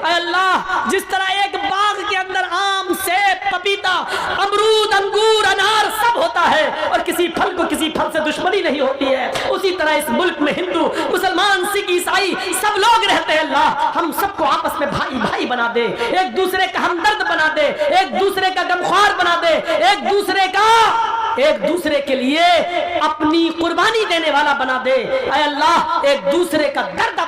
अल्लाह, जिस तरह एक बाग के अंदर आम, सेब, पपीता, अमरूद, अंगूर, अनार सब होता है और किसी फल को किसी फल से दुश्मनी नहीं होती है, उसी तरह इस मुल्क में हिंदू, मुसलमान, सिख, ईसाई सब लोग रहते हैं। अल्लाह, हम सबको आपस में भाई भाई बना दे, एक दूसरे का हमदर्द बना दे, एक दूसरे का गमख्वार बना दे, एक दूसरे के लिए अपनी कुर्बानी देने वाला बना दे। ऐ अल्लाह, एक दूसरे का दर्द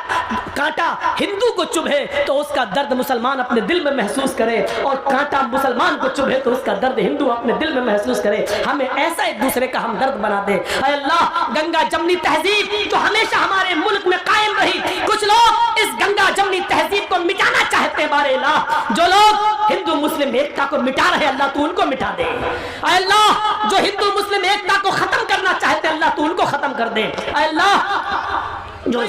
कांटा हिंदू को चुभे तो उसका दर्द मुसलमान अपने दिल में महसूस करे, और कांटा मुसलमान को चुभे तो उसका दर्द हिंदू अपने दिल में महसूस करे। हमें ऐसा एक दूसरे का हमदर्द बना दे। ऐ अल्लाह, गंगा जमनी तहजीब जो हमेशा हमारे मुल्क में कायम रही, कुछ लोग इस गंगा जमनी तहजीब को मिटाना चाहते हैं। बारे अल्लाह, जो लोग हिंदू मुस्लिम एकता को मिटा रहे, अल्लाह तू उनको मिटा दे। ऐ अल्लाह, जो हिंदू मुस्लिम एकता को खत्म करना चाहते हैं, अल्लाह तू उनको खत्म कर दे। ऐ अल्लाह, जो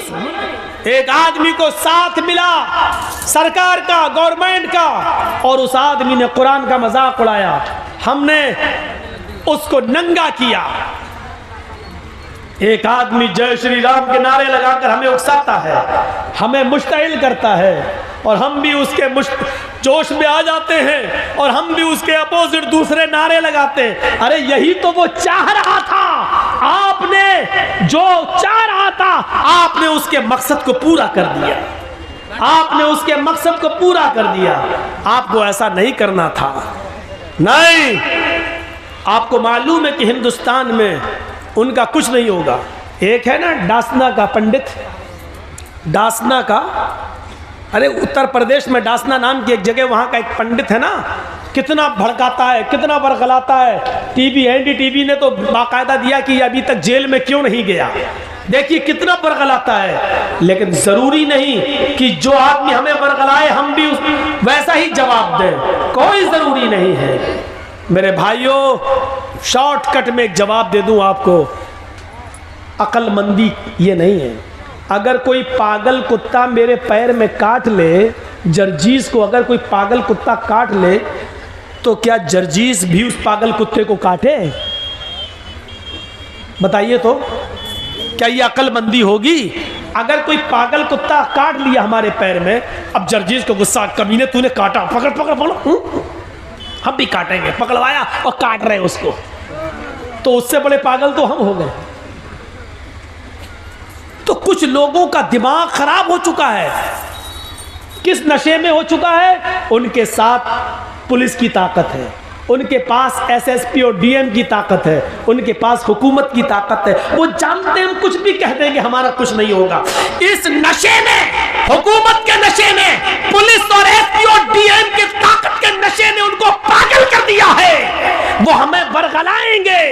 एक आदमी को साथ मिला सरकार का, गवर्नमेंट का, और उस आदमी ने कुरान का मजाक उड़ाया, हमने उसको नंगा किया। एक आदमी जय श्री राम के नारे लगाकर हमें उकसाता है, हमें मुश्तइल करता है, और हम भी उसके जोश में आ जाते हैं और हम भी उसके अपोजिट दूसरे नारे लगाते हैं। अरे यही तो वो चाह रहा था, आपने जो चाह रहा था आपने उसके मकसद को पूरा कर दिया, आपने उसके मकसद को पूरा कर दिया। आपको ऐसा नहीं करना था। नहीं, आपको मालूम है कि हिंदुस्तान में उनका कुछ नहीं होगा। एक है ना डासना का पंडित, डासना का, अरे उत्तर प्रदेश में डासना नाम की एक जगह, वहाँ का एक पंडित है ना, कितना भड़काता है, कितना बरगलाता है। टीवी, एनडीटीवी ने तो बाकायदा दिया कि अभी तक जेल में क्यों नहीं गया। देखिए कितना बरगलाता है, लेकिन जरूरी नहीं कि जो आदमी हमें बरगलाए हम भी वैसा ही जवाब दें, कोई जरूरी नहीं है। मेरे भाइयों, शॉर्टकट में एक जवाब दे दूं आपको, अक्लमंदी ये नहीं है। अगर कोई पागल कुत्ता मेरे पैर में काट ले, जर्जीस को अगर कोई पागल कुत्ता काट ले, तो क्या जर्जीस भी उस पागल कुत्ते को काटे? बताइए तो, क्या ये अक्लमंदी होगी? अगर कोई पागल कुत्ता काट लिया हमारे पैर में, अब जर्जीस को गुस्सा, कमीने तूने काटा, पकड़ पकड़ पकड़, हम भी काटेंगे, पकड़वाया और काट रहे उसको, तो उससे बड़े पागल तो हम हो गए। तो कुछ लोगों का दिमाग खराब हो चुका है, किस नशे में हो चुका है? उनके साथ पुलिस की ताकत है, उनके पास एसएसपी और डीएम की ताकत है, उनके पास हुकूमत की ताकत है। वो जानते हैं हम कुछ भी कह देंगे हमारा कुछ नहीं होगा। इस नशे में, हुकूमत के नशे में, पुलिस और एसपी और डीएम की ताकत के नशे ने उनको पागल कर दिया है। वो हमें बरगलाएंगे।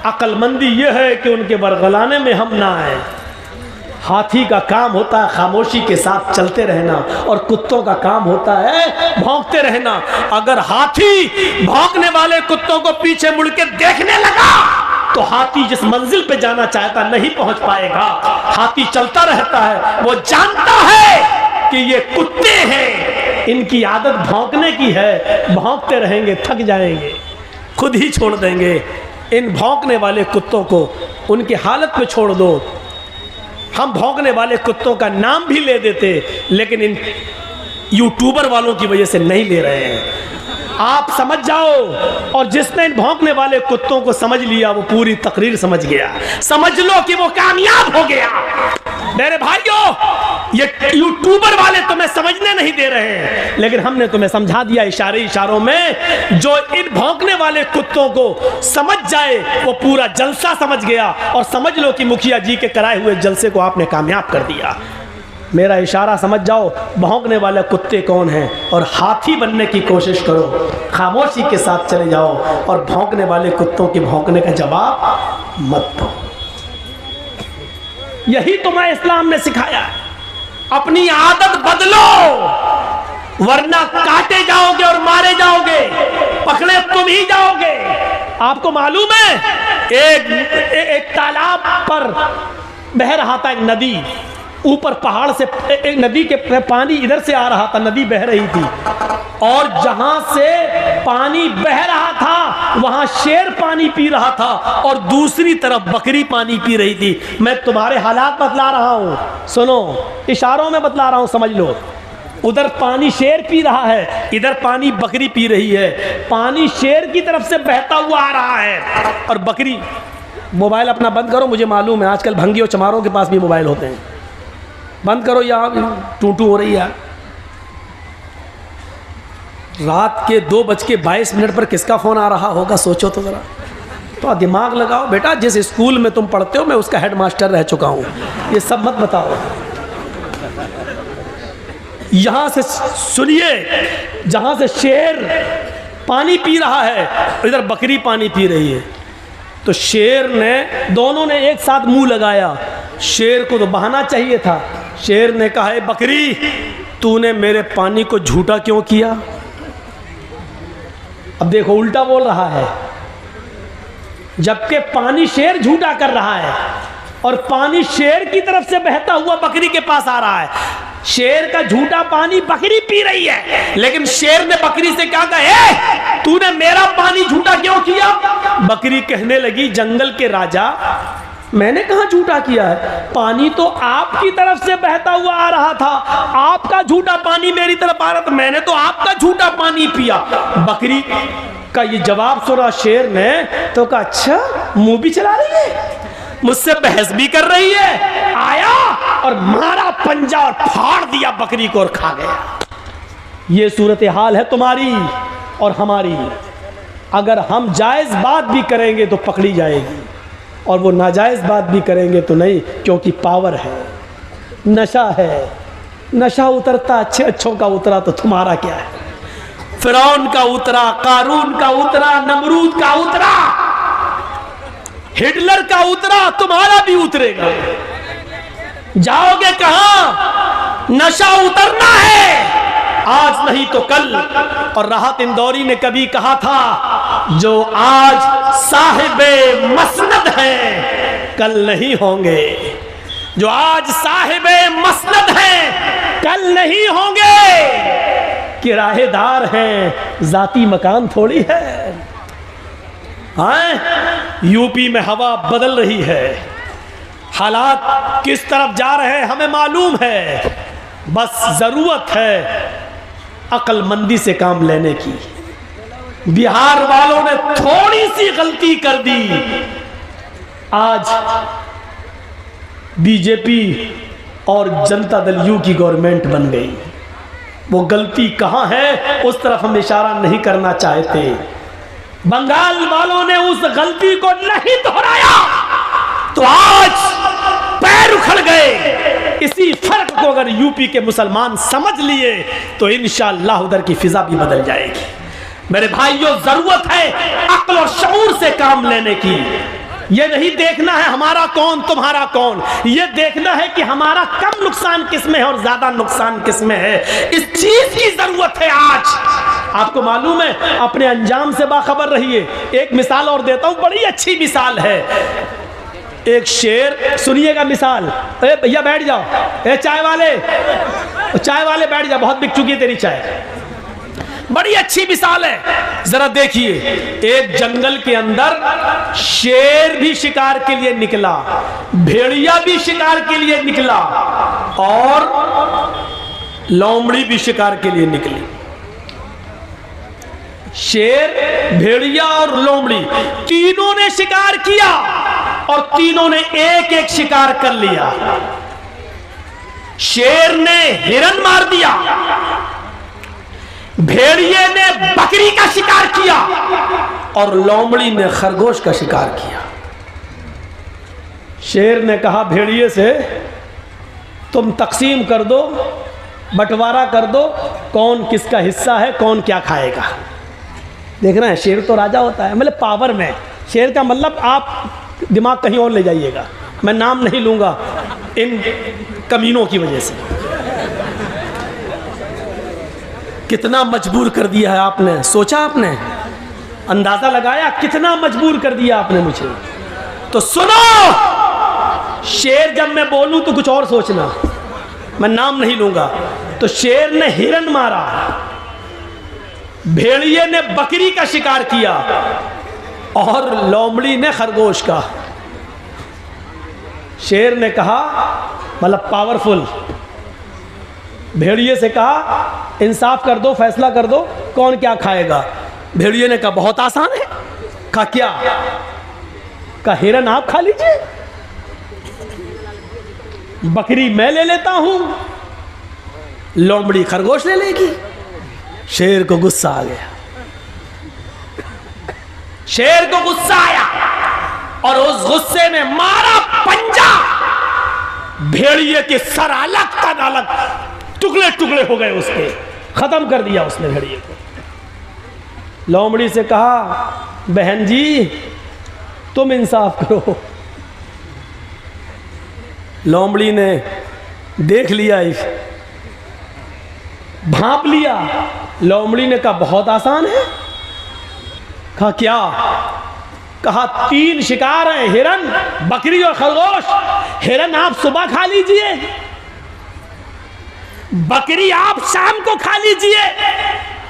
अक्लमंदी ये है कि उनके बरगलाने में हम ना आए। हाथी का काम होता है खामोशी के साथ चलते रहना, और कुत्तों का काम होता है भौंकते रहना। अगर हाथी भौंकने वाले कुत्तों को पीछे मुड़ के देखने लगा तो हाथी जिस मंजिल पे जाना चाहता नहीं पहुंच पाएगा। हाथी चलता रहता है, वो जानता है कि ये कुत्ते हैं, इनकी आदत भौंकने की है, भौंकते रहेंगे, थक जाएंगे, खुद ही छोड़ देंगे। इन भौंकने वाले कुत्तों को उनकी हालत पे छोड़ दो। हम भौंकने वाले कुत्तों का नाम भी ले देते, लेकिन इन यूट्यूबर वालों की वजह से नहीं ले रहे हैं। आप समझ जाओ, और जिसने इन भौंकने वाले कुत्तों को समझ लिया वो पूरी तकरीर समझ गया। समझ लो कि वो कामयाब हो गया। मेरे भाइयों, ये यूट्यूबर वाले तुम्हें समझने नहीं दे रहे हैं, लेकिन हमने तुम्हें समझा दिया इशारों में। जो इन भौंकने वाले कुत्तों को समझ जाए वो पूरा जलसा समझ गया, और समझ लो कि मुखिया जी के कराए हुए जलसे को आपने कामयाब कर दिया। मेरा इशारा समझ जाओ, भौंकने वाले कुत्ते कौन हैं, और हाथी बनने की कोशिश करो। खामोशी के साथ चले जाओ और भौंकने वाले कुत्तों के भौंकने का जवाब मत दो। यही तुम्हें इस्लाम ने सिखाया। अपनी आदत बदलो, वरना काटे जाओगे और मारे जाओगे, पकड़े तुम ही जाओगे। आपको मालूम है, एक तालाब पर बह रहा था एक नदी, ऊपर पहाड़ से एक नदी के पानी इधर से आ रहा था, नदी बह रही थी, और जहां से पानी बह रहा था वहां शेर पानी पी रहा था, और दूसरी तरफ बकरी पानी पी रही थी। मैं तुम्हारे हालात बतला रहा हूं, सुनो, इशारों में बतला रहा हूं, समझ लो। उधर पानी शेर पी रहा है, इधर पानी बकरी पी रही है। पानी शेर की तरफ से बहता हुआ आ रहा है और बकरी। मोबाइल अपना बंद करो, मुझे मालूम है आजकल भंगी और चमारों के पास भी मोबाइल होते हैं। बंद करो, यहाँ टू टू हो रही है। रात के 2:22 पर किसका फ़ोन आ रहा होगा, सोचो तो ज़रा। तो दिमाग लगाओ बेटा, जिस स्कूल में तुम पढ़ते हो मैं उसका हेडमास्टर रह चुका हूँ, ये सब मत बताओ। यहाँ से सुनिए, जहाँ से शेर पानी पी रहा है इधर बकरी पानी पी रही है। तो शेर ने, दोनों ने एक साथ मुंह लगाया। शेर को तो बहाना चाहिए था। शेर ने कहा, है बकरी, तूने मेरे पानी को झूठा क्यों किया? अब देखो उल्टा बोल रहा है, जबकि पानी शेर झूठा कर रहा है और पानी शेर की तरफ से बहता हुआ बकरी के पास आ रहा है। शेर का झूठा पानी बकरी पी रही है, लेकिन शेर ने बकरी से क्या कहा, तूने मेरा पानी झूठा क्यों किया? बकरी कहने लगी, जंगल के राजा, मैंने कहा झूठा किया है, पानी तो आपकी तरफ से बहता हुआ आ रहा था, आपका झूठा पानी मेरी तरफ आ रहा था, मैंने तो आपका झूठा पानी पिया। बकरी का ये जवाब सुना शेर ने तो कहा, अच्छा मुंह भी चला रही है, मुझसे बहस भी कर रही है। आया और मारा पंजा और फाड़ दिया बकरी को और खा गया। ये सूरत हाल है तुम्हारी और हमारी। अगर हम जायज़ बात भी करेंगे तो पकड़ी जाएगी और वो नाजायज़ बात भी करेंगे तो नहीं, क्योंकि पावर है, नशा है। नशा उतरता अच्छे अच्छों का उतरा तो तुम्हारा क्या है? फिरौन का उतरा, कारून का उतरा, नमरूद का उतरा, हिटलर का उतरा, तुम्हारा भी उतरेगा। जाओगे कहां? नशा उतरना है, आज नहीं तो कल। और राहत इंदौरी ने कभी कहा था, जो आज साहिबे मसनद हैं कल नहीं होंगे। जो आज साहिबे मसनद हैं कल नहीं होंगे। किराएदार हैं, जाती मकान थोड़ी है। हाँ, यूपी में हवा बदल रही है, हालात किस तरफ जा रहे हैं हमें मालूम है। बस जरूरत है अक्लमंदी से काम लेने की। बिहार वालों ने थोड़ी सी गलती कर दी, आज बीजेपी और जनता दल यू की गवर्नमेंट बन गई। वो गलती कहां है उस तरफ हम इशारा नहीं करना चाहते। बंगाल वालों ने उस गलती को नहीं दोहराया तो आज पैर उखड़ गए। इसी फर्क को अगर यूपी के मुसलमान समझ लिए तो इंशाअल्लाह उधर की फिजा भी बदल जाएगी। मेरे भाइयों, जरूरत है अक्ल और शऊर से काम लेने की। ये नहीं देखना है हमारा कौन तुम्हारा कौन, ये देखना है कि हमारा कम नुकसान किसमें है और ज्यादा नुकसान किसमें है। इस चीज की जरूरत है आज। आपको मालूम है, अपने अंजाम से बाखबर रहिए। एक मिसाल और देता हूं, बड़ी अच्छी मिसाल है। एक शेर, सुनिएगा मिसाल। ए भैया बैठ जाओ, ए चाय वाले बैठ जाओ, बहुत बिक चुकी है तेरी चाय। बड़ी अच्छी मिसाल है, जरा देखिए। एक जंगल के अंदर शेर भी शिकार के लिए निकला, भेड़िया भी शिकार के लिए निकला और लोमड़ी भी शिकार के लिए निकली। शेर, भेड़िया और लोमड़ी तीनों ने शिकार किया और तीनों ने एक एक शिकार कर लिया। शेर ने हिरन मार दिया, भेड़िए ने बकरी का शिकार किया और लोमड़ी ने खरगोश का शिकार किया। शेर ने कहा भेड़िए से, तुम तकसीम कर दो, बंटवारा कर दो, कौन किसका हिस्सा है, कौन क्या खाएगा। देख रहे हैं, शेर तो राजा होता है, मतलब पावर में। शेर का मतलब आप दिमाग कहीं और ले जाइएगा, मैं नाम नहीं लूंगा इन कमीनों की वजह से। कितना मजबूर कर दिया है आपने, सोचा आपने, अंदाजा लगाया कितना मजबूर कर दिया आपने मुझे। तो सुनो, शेर जब मैं बोलूं तो कुछ और सोचना, मैं नाम नहीं लूंगा। तो शेर ने हिरन मारा, भेड़िए ने बकरी का शिकार किया और लोमड़ी ने खरगोश का। शेर ने कहा, मतलब पावरफुल, भेड़िए से कहा इंसाफ कर दो, फैसला कर दो, कौन क्या खाएगा। भेड़िए ने कहा बहुत आसान है। कहा क्या? कहा हिरन आप खा लीजिए, बकरी मैं ले लेता हूं, लोमड़ी खरगोश ले लेगी। शेर को गुस्सा आ गया, शेर को गुस्सा आया और उस गुस्से में मारा पंजा, भेड़िए के सर अलग का अलग टुकड़े टुकड़े हो गए, उसके खत्म कर दिया उसने भेड़िए को। लोमड़ी से कहा बहन जी तुम इंसाफ करो। लोमड़ी ने देख लिया, भांप लिया। लोमड़ी ने कहा बहुत आसान है। कहा क्या? कहा 3 शिकार हैं, हिरन, बकरी और खरगोश। हिरन आप सुबह खा लीजिए, बकरी आप शाम को खा लीजिए,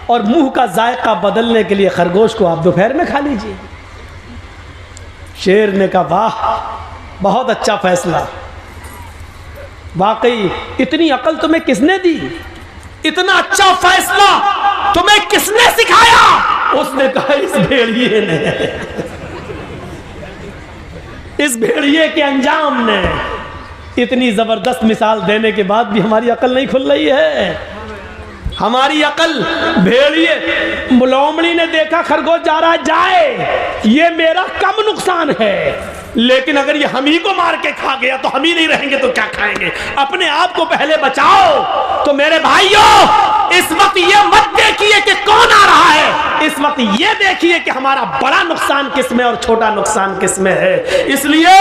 और मुंह का जायका बदलने के लिए खरगोश को आप दोपहर में खा लीजिए। शेर ने कहा वाह बहुत अच्छा फैसला, वाकई इतनी अकल तुम्हें किसने दी, इतना अच्छा फैसला तुम्हें किसने सिखाया? उसने कहा इस भेड़िए ने, इस भेड़िए के अंजाम ने। इतनी जबरदस्त मिसाल देने के बाद भी हमारी अकल नहीं खुल रही है। हमारी अकल, भेड़िए, लोमड़ी ने देखा खरगोश जा रहा है, जाए, ये मेरा कम नुकसान है, लेकिन अगर ये हम ही को मार के खा गया तो हम ही नहीं रहेंगे तो क्या खाएंगे, अपने आप को पहले बचाओ। तो मेरे भाइयों इस वक्त ये मत देखिए कि कौन आ रहा है, इस वक्त ये देखिए कि हमारा बड़ा नुकसान किसमें और छोटा नुकसान किसमें है। इसलिए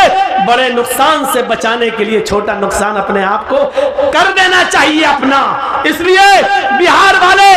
बड़े नुकसान से बचाने के लिए छोटा नुकसान अपने आप को कर देना चाहिए अपना। इसलिए बिहार वाले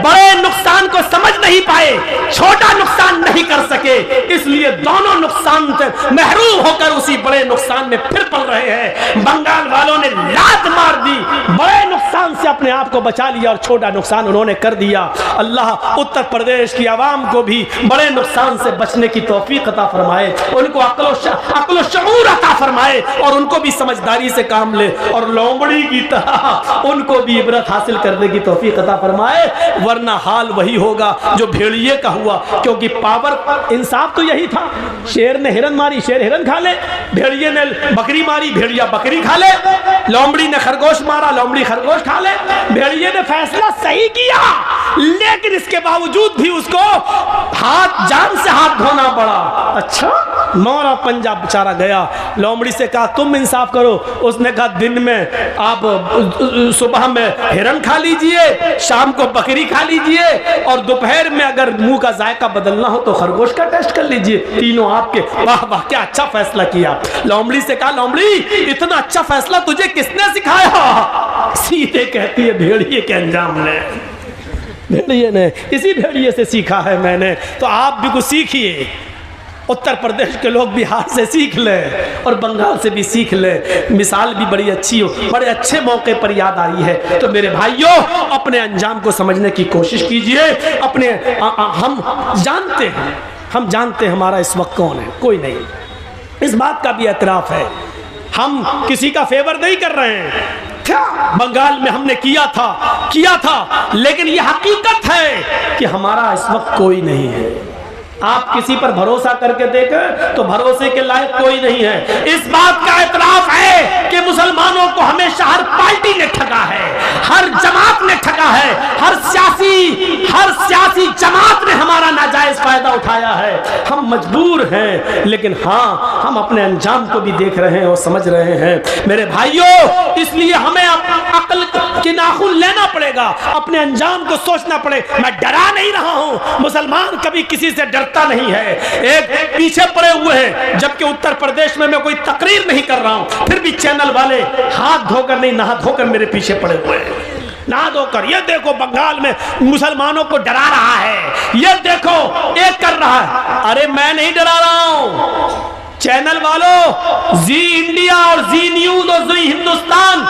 बड़े नुकसान को समझ नहीं पाए, छोटा नुकसान नहीं कर सके, इसलिए दोनों नुकसान से महरूम होकर उसी बड़े नुकसान में फिर पल रहे हैं। बंगाल वालों ने लात मार दी, बड़े नुकसान से अपने आप को बचा लिया और छोटा नुकसान उन्होंने कर दिया। अल्लाह उत्तर प्रदेश की आवाम को भी बड़े नुकसान से बचने की तौफीक अता फरमाए, उनको अक्ल शऊर अता फरमाए और उनको भी समझदारी से काम ले, और लोमड़ी की तरह उनको भी इबरत हासिल करने की तौफीक अता फरमाए, वरना हाल वही होगा जो भेड़िए का हुआ। क्योंकि पावर, इंसाफ तो यही था, शेर ने हिरन मारी, शेर हिरन खा ले, भेड़िए ने बकरी मारी, भेड़िया बकरी खा ले, लोमड़ी ने खरगोश मारा, लोमड़ी खरगोश खा ले। भेड़िए ने फैसला सही किया, लेकिन इसके बावजूद भी उसको जान से हाथ धोना पड़ा। अच्छा, मोरा पंजाब बेचारा गया। लोमड़ी से कहा तुम इंसाफ करो। उसने कहा दिन में आप सुबह में हिरन खा लीजिए, शाम को बकरी खा लीजिए, और दोपहर में अगर मुंह का जायका बदलना हो तो खरगोश का टेस्ट कर लीजिए, तीनों आपके। वाह वाह क्या अच्छा फैसला किया। लोमड़ी से कहा लोमड़ी इतना अच्छा फैसला तुझे किसने सिखाया? सीधे कहती है भेड़िए के अंजाम ने, भेड़िए ने, इसी भेड़िए से सीखा है मैंने। तो आप भी कुछ सीखिए, उत्तर प्रदेश के लोग बिहार से सीख लें और बंगाल से भी सीख लें। मिसाल भी बड़ी अच्छी हो, बड़े अच्छे मौके पर याद आई है। तो मेरे भाइयों अपने अंजाम को समझने की कोशिश कीजिए। अपने हम जानते हैं हमारा इस वक्त कौन है, कोई नहीं। इस बात का भी एतराफ़ है, हम किसी का फेवर नहीं कर रहे हैं। क्या बंगाल में हमने किया था, लेकिन यह हकीकत है कि हमारा इस वक्त कोई नहीं है। आप किसी पर भरोसा करके देखें तो भरोसे के लायक कोई नहीं है। इस बात का एतराफ़ है कि मुसलमानों को हमेशा हर पार्टी ने ठगा है, हर जमात ने ठगा है, हर सियासी जमात ने हमारा नाजायज फायदा उठाया है। हम मजबूर हैं, लेकिन हाँ हम अपने अंजाम को भी देख रहे हैं और समझ रहे हैं मेरे भाइयों। इसलिए हमें अक्ल के नाखून लेना पड़ेगा, अपने अंजाम को सोचना पड़े। मैं डरा नहीं रहा हूं, मुसलमान कभी किसी से डरता नहीं है, एक पीछे पड़े हुए हैं। जबकि उत्तर प्रदेश में मैं कोई तकरीर नहीं कर रहा हूं, फिर भी चैनल वाले हाथ धोकर नहीं नहा धोकर मेरे पीछे पड़े हुए हैं, नहा धोकर। ये देखो बंगाल में मुसलमानों को डरा रहा है, ये देखो एक कर रहा है। अरे मैं नहीं डरा रहा हूं, चैनल वालों, जी इंडिया और जी न्यूज और जी हिंदुस्तान,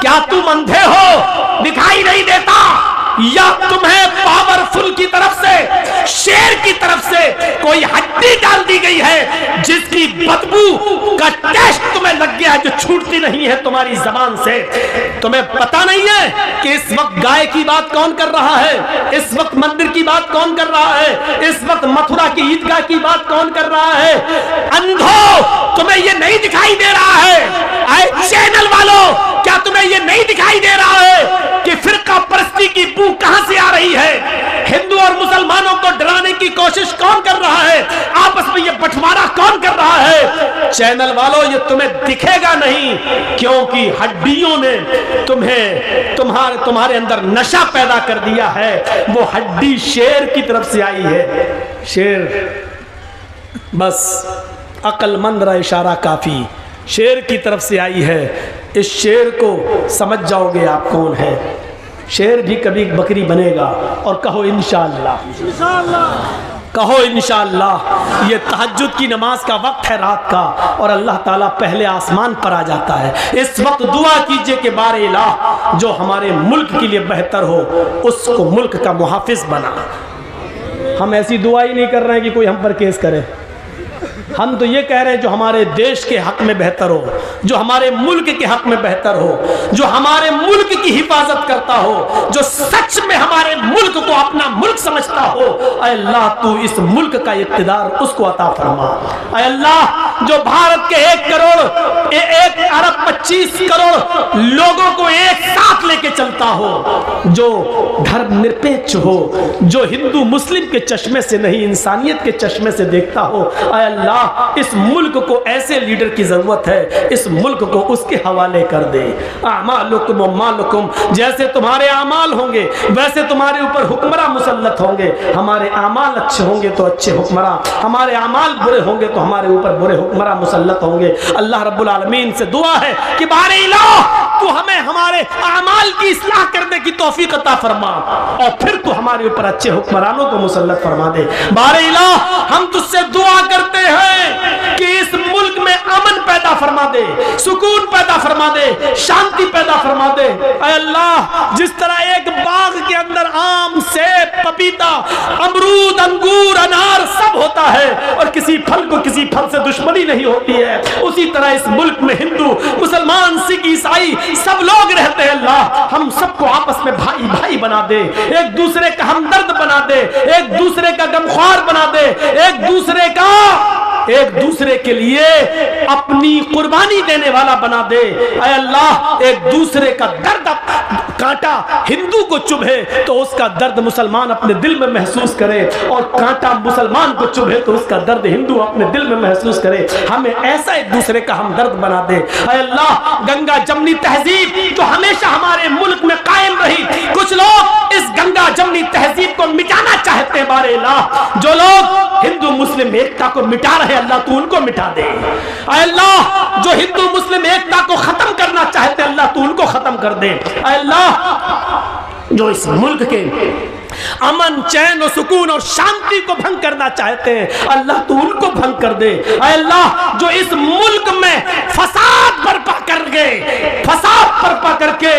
क्या तुम अंधे हो? दिखाई नहीं देता? या तुम्हें पावरफुल की तरफ से, शेर की तरफ से कोई हड्डी डाल दी गई है जिसकी बदबू का टेस्ट तुम्हें लग गया है, जो छूटती नहीं है तुम्हारी जबान से। तुम्हें पता नहीं है कि इस वक्त गाय की बात कौन कर रहा है, इस वक्त मंदिर की बात कौन कर रहा है, इस वक्त मथुरा की ईदगाह की बात कौन कर रहा है। अंधो, तुम्हें यह नहीं दिखाई दे रहा है? आए चैनल वालों, क्या तुम्हें यह नहीं दिखाई दे रहा है कि फिरका परस्ती की बू कहां से आ रही है? हिंदू और मुसलमानों को डराने की कोशिश कौन कर रहा है? आपस में यह बंटवारा कौन कर रहा है? चैनल वालों, ये तुम्हें दिखेगा नहीं, क्योंकि हड्डियों ने तुम्हारे अंदर नशा पैदा कर दिया है। वो हड्डी शेर की तरफ से आई है। शेर, बस अक्लमंद रहा इशारा काफी, शेर की तरफ से आई है। इस शेर को समझ जाओगे आप कौन है। शेर भी कभी बकरी बनेगा। और कहो इंशाअल्लाह, कहो इंशाअल्लाह। ये तहज्जुद की नमाज का वक्त है रात का, और अल्लाह ताला पहले आसमान पर आ जाता है। इस वक्त दुआ कीजिए कि बारे इलाह, जो हमारे मुल्क के लिए बेहतर हो उसको मुल्क का मुहाफिज बना। हम ऐसी दुआ ही नहीं कर रहे हैं कि कोई हम पर केस करे। हम तो ये कह रहे हैं जो हमारे देश के हक में बेहतर हो, जो हमारे मुल्क के हक में बेहतर हो, जो हमारे मुल्क की हिफाजत करता हो, जो सच में हमारे मुल्क को अपना मुल्क समझता हो। ऐ अल्लाह, तू इस मुल्क का इक़्तिदार उसको अता फरमा। ऐ अल्लाह, जो भारत के 1 अरब 25 करोड़ लोगों को एक साथ लेके चलता हो, जो धर्मनिरपेक्ष हो, जो हिंदू मुस्लिम के चश्मे से नहीं इंसानियत के चश्मे से देखता हो। ऐ अल्लाह, इस मुल्क को ऐसे लीडर की जरूरत है, इस मुल्क को उसके हवाले कर दे। आमालुकुम मालुकुम, जैसे तुम्हारे आमाल होंगे वैसे तुम्हारे ऊपर हुक्मरां मुसल्लत होंगे। हमारे आमाल अच्छे होंगे तो अच्छे हुक्मरां, हमारे आमाल बुरे होंगे तो हमारे ऊपर बुरे हुक्मरां मुसल्लत होंगे। अल्लाह रब्बुल आलमीन से दुआ है कि बारे इलाह, तू हमें हमारे आमाल की इस्लाह करने की तौफीक अता फरमा, और फिर तू हमारे ऊपर अच्छे हुक्मरानों को मुसल्लत फरमा दे। बारे इलाह, हम तुझसे दुआ करते हैं कि इस मुल्क में अमन पैदा फरमा दे, सुकून पैदा फरमा दे, शांति पैदा फरमा दे। ऐ अल्लाह, जिस तरह एक बाग के अंदर आम, सेब, पपीता, अमरूद, अंगूर, अनार सब होता है और किसी फल को किसी फल से दुश्मनी नहीं होती है, उसी तरह इस मुल्क में हिंदू, मुसलमान, सिख, ईसाई सब लोग रहते हैं। अल्लाह, हम सबको आपस में भाई भाई बना दे, एक दूसरे का हमदर्द बना दे, एक दूसरे का गमख्वार बना दे, एक दूसरे के लिए अपनी कुर्बानी देने वाला बना दे। ऐ अल्लाह, एक दूसरे का दर्द कांटा हिंदू को चुभे तो उसका दर्द मुसलमान अपने दिल में महसूस करे, और कांटा मुसलमान को चुभे तो उसका दर्द हिंदू अपने दिल में महसूस करे। हमें ऐसा एक दूसरे का हमदर्द बना दे। ऐ अल्लाह, गंगा जमनी तहजीब जो हमेशा हमारे मुल्क में कायम रही, कुछ लोग इस गंगा जमनी तहजीब को मिटाना चाहते हैं। बारे इलाह, जो लोग हिंदू मुस्लिम एकता को मिटा रहे, अल्लाह तू उनको मिटा दे। ऐ अल्लाह, जो हिंदू मुस्लिम एकता को खत्म करना चाहते, अल्लाह तू उनको खत्म कर दे। ऐ अल्लाह, जो इस मुल्क के अमन, चैन और सुकून और शांति को भंग करना चाहते हैं, अल्लाह तू उनको भंग कर दे। ऐ अल्लाह, जो इस मुल्क में फसाद बर्पा करके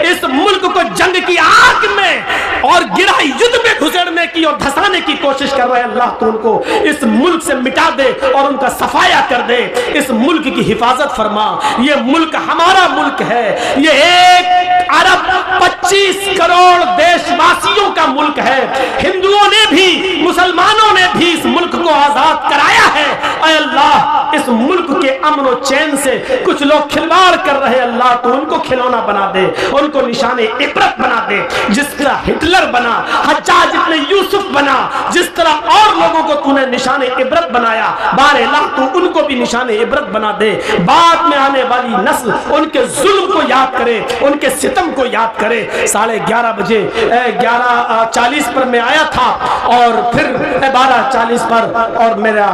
इस मुल्क को जंग की आग में और गिरा युद्ध में घुसड़ने की और धंसाने की कोशिश कर रहे हैं, अल्लाह तू उनको इस मुल्क से मिटा दे और उनका सफाया कर दे। इस मुल्क की हिफाजत फरमा। ये मुल्क हमारा मुल्क है, ये 1 अरब 25 करोड़ देशवासियों का मुल्क है। हिंदुओं ने भी, मुसलमानों ने भी इस मुल्क को आजाद कराया है। ऐ अल्लाह, इस मुल्क के अमन और चैन से कुछ लोग खिलवाड़ कर रहे, अल्लाह तो उनको खिलौना बना दे, उनको निशाने इबरत बना दे। जिस तरह हिटलर बना, हज्जाज इब्न यूसुफ बना, जिस तरह और लोगों को तूने निशाने इबरत बनाया, बारे अल्लाह तू उनको भी निशाने इबरत बना दे। बाद में आने वाली नस्ल उनके जुल्म को याद करे, उनके सितम को याद करे। 11:30 बजे 11:40 पर मैं आया था और फिर 12:40 पर, और मेरा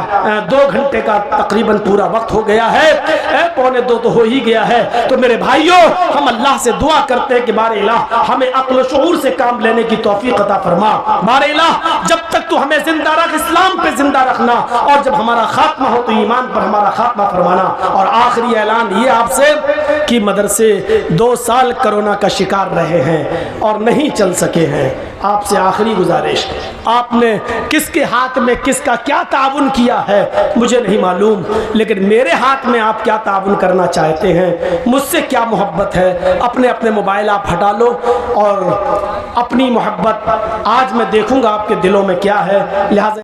2 घंटे का तकरीबन पूरा वक्त हो गया। गया है, 1:45 तो हो ही गया है। तो मेरे भाइयों, हम अल्लाह से दुआ करते हैं कि बारे इलाह हमें अक्ल शऊर से काम लेने की तौफीक अता फरमा। बारे इलाह जब तक तू हमें जिंदा रख, इस्लाम पे जिंदा रखना, और जब हमारा खात्मा हो तो ईमान पर हमारा खात्मा फरमाना। और आखिरी ऐलान ये आपसे कि मदरसे 2 साल कोरोना का शिकार रहे हैं और नहीं चल सके हैं। आपसे आखिरी गुजारिश, आपने किसके हाथ में किसका क्या ताउन किया है मुझे नहीं मालूम, लेकिन मेरे हाथ में आप क्या ताउन करना चाहते हैं, मुझसे क्या मोहब्बत है, अपने अपने मोबाइल आप हटा लो और अपनी मोहब्बत आज मैं देखूंगा आपके दिलों में क्या है। लिहाजा